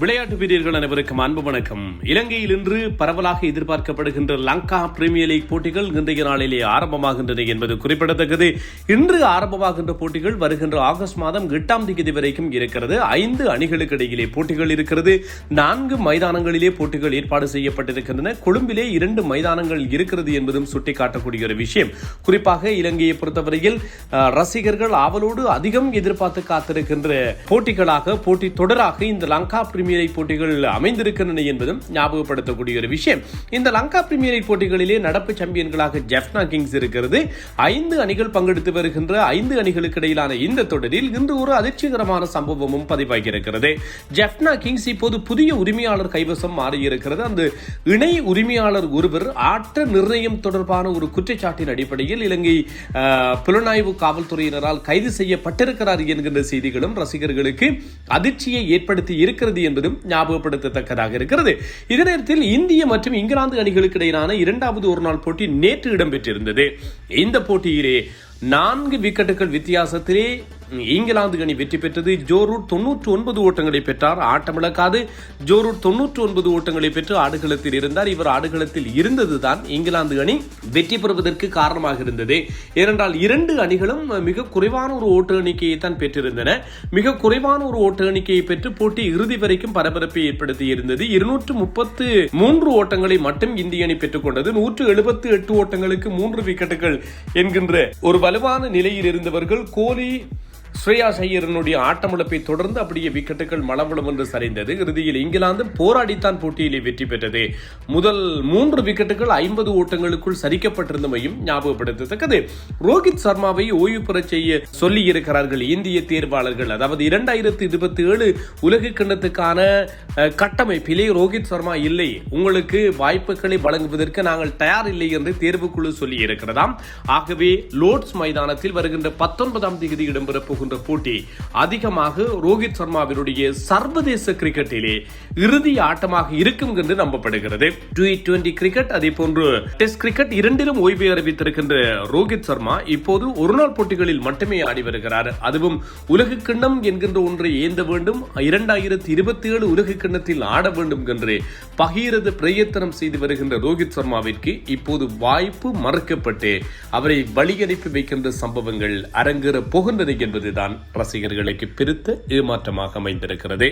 விளையாட்டு வீரர்கள் அனைவருக்கும் அன்பு வணக்கம். இலங்கையில் இன்று பரவலாக எதிர்பார்க்கப்படுகின்ற லங்கா பிரீமியர் லீக் போட்டிகள் இன்றைய நாளிலே ஆரம்பமாகின்றன என்பது குறிப்பிடத்தக்கது. இன்று ஆரம்பமாகின்ற போட்டிகள் வருகின்ற ஆகஸ்ட் மாதம் 8ஆம் தேதி வரைக்கும் இருக்கிறது. 5 அணிகளுக்கு இடையிலே போட்டிகள் இருக்கிறது. 4 மைதானங்களிலே போட்டிகள் ஏற்பாடு செய்யப்பட்டிருக்கின்றன. கொழும்பிலே 2 மைதானங்கள் இருக்கிறது என்பதும் சுட்டிக்காட்டக்கூடிய ஒரு விஷயம். குறிப்பாக இலங்கையை பொறுத்தவரையில் ரசிகர்கள் ஆவலோடு அதிகம் எதிர்பார்த்து காத்திருக்கின்ற போட்டி தொடராக இந்த லங்கா பிரீமியர் லீக் போட்டிகள் அமைந்திருக்கின்றன என்பதும் ஞாபகப்படுத்தக்கூடிய ஒரு விஷயம். இந்த லங்கா பிரீமியர் லீக் போட்டிகளிலே நடப்பு சாம்பியன்களாக ஜெஃப்னா கிங்ஸ் இருக்கிறது. 5 அணிகள் பங்கெடுத்து வருகின்ற 5 அணிகளுக்கு இடையிலான இந்த தொடரில் இன்று ஒரு அதிர்ச்சிகரமான சம்பவமும் பதிவாகி இருக்கிறது. ஜெஃப்னா கிங்ஸ் இப்போது புதிய உரிமையாளர் கைவசம் மாறியிருக்கிறது. அந்த இணை உரிமையாளர் ஒருவர் ஆட்ட நிர்ணயம் தொடர்பான ஒரு குற்றச்சாட்டின் அடிப்படையில் இலங்கை புலனாய்வு காவல்துறையினரால் கைது செய்யப்பட்டிருக்கிறார் என்கின்ற செய்திகளும் ரசிகர்களுக்கு அதிர்ச்சியை ஏற்படுத்தி இருக்கிறது என்பதும் ஞாபகப்படுத்தத்தக்கதாக இருக்கிறது. இதே நேரத்தில் இந்திய மற்றும் இங்கிலாந்து அணிகளுக்கு இடையிலான 2வது ஒருநாள் போட்டி நேற்று இடம்பெற்றிருந்தது. இந்த போட்டியிலே 4 விக்கெட்டுகள் வித்தியாசத்திலே இங்கிலாந்து அணி வெற்றி பெற்றது. ஜோ ரூட் 99 ஓட்டங்களை பெற்றார். ஆட்டமிழக்காது ஜோ ரூட் 99 ஓட்டங்களை பெற்று ஆடுகளத்தில் இருந்தார். இவர் ஆடுகளத்தில் இருந்ததுதான் இங்கிலாந்து அணி வெற்றி பெறுவதற்கு காரணமாக இருந்தது. ஏனென்றால் 2 அணிகளும் மிக குறைவான ஒரு ஓட்ட எண்ணிக்கையை தான் பெற்றிருந்தன. மிக குறைவான ஒரு ஓட்ட எண்ணிக்கையை பெற்று போட்டி இறுதி வரைக்கும் பரபரப்பை ஏற்படுத்தி இருந்தது. 233 ஓட்டங்களை மட்டும் இந்திய அணி பெற்றுக் கொண்டது. 178 ஓட்டங்களுக்கு 3 விக்கெட்டுகள் என்கின்ற ஒரு வலுவான நிலையில் இருந்தவர்கள் கோலி ஸ்ரேயாஸ் ஐயரனுடைய ஆட்டமிழப்பை தொடர்ந்து அப்படியே விக்கெட்டுகள் மளவளம் என்று சரிந்தது. இறுதியில் இங்கிலாந்து போராடித்தான் போட்டியிலே வெற்றி பெற்றது. முதல் 3 விக்கெட்டுகள் 50 ஓட்டங்களுக்குள் சரிக்கப்பட்டிருந்தமையும் ஞாபகப்படுத்தத்தக்கது. ரோஹித் சர்மாவை ஓய்வு பெற செய்ய சொல்லி இருக்கிறார்கள் இந்திய தேர்வாளர்கள். அதாவது 2027 உலக கிண்ணத்துக்கான கட்டமைப்பிலே ரோஹித் சர்மா இல்லை, உங்களுக்கு வாய்ப்புகளை வழங்குவதற்கு நாங்கள் தயார் இல்லை என்று தேர்வுக்குழு சொல்லி இருக்கிறதாம். ஆகவே லோர்ட்ஸ் மைதானத்தில் வருகின்ற 19ஆம் தேதி இடம்பெற போட்டி அதிகமாக ரோஹித் சர்மாவினுடைய சர்வதேச கிரிக்கெட்டிலே இறுதி ஆட்டமாக இருக்கும் என்று நம்பப்படுகிறது. T20 கிரிக்கெட் அதே போன்று டெஸ்ட் கிரிக்கெட் இரண்டிலும் ஓய்வு அறிவித்திருக்கின்ற ரோஹித் சர்மா இப்போது ஒருநாள் போட்டிகளில் மட்டுமே ஆடி வருகிறார். அதுவும் உலக கிண்ணம் என்கின்ற ஒன்றை ஏந்த வேண்டும், 2027 உலக கிண்ணத்தில் ஆட வேண்டும் என்று பகீரத பிரயத்தனம் செய்து வருகின்ற ரோஹித் சர்மாவிற்கு இப்போது வாய்ப்பு மறுக்கப்பட்டு அவரை வழி அனுப்பி வைக்கின்ற சம்பவங்கள் அரங்கேற போகின்றன என்பதுதான் ரசிகர்களுக்கு பெருத்த ஏமாற்றமாக அமைந்திருக்கிறது.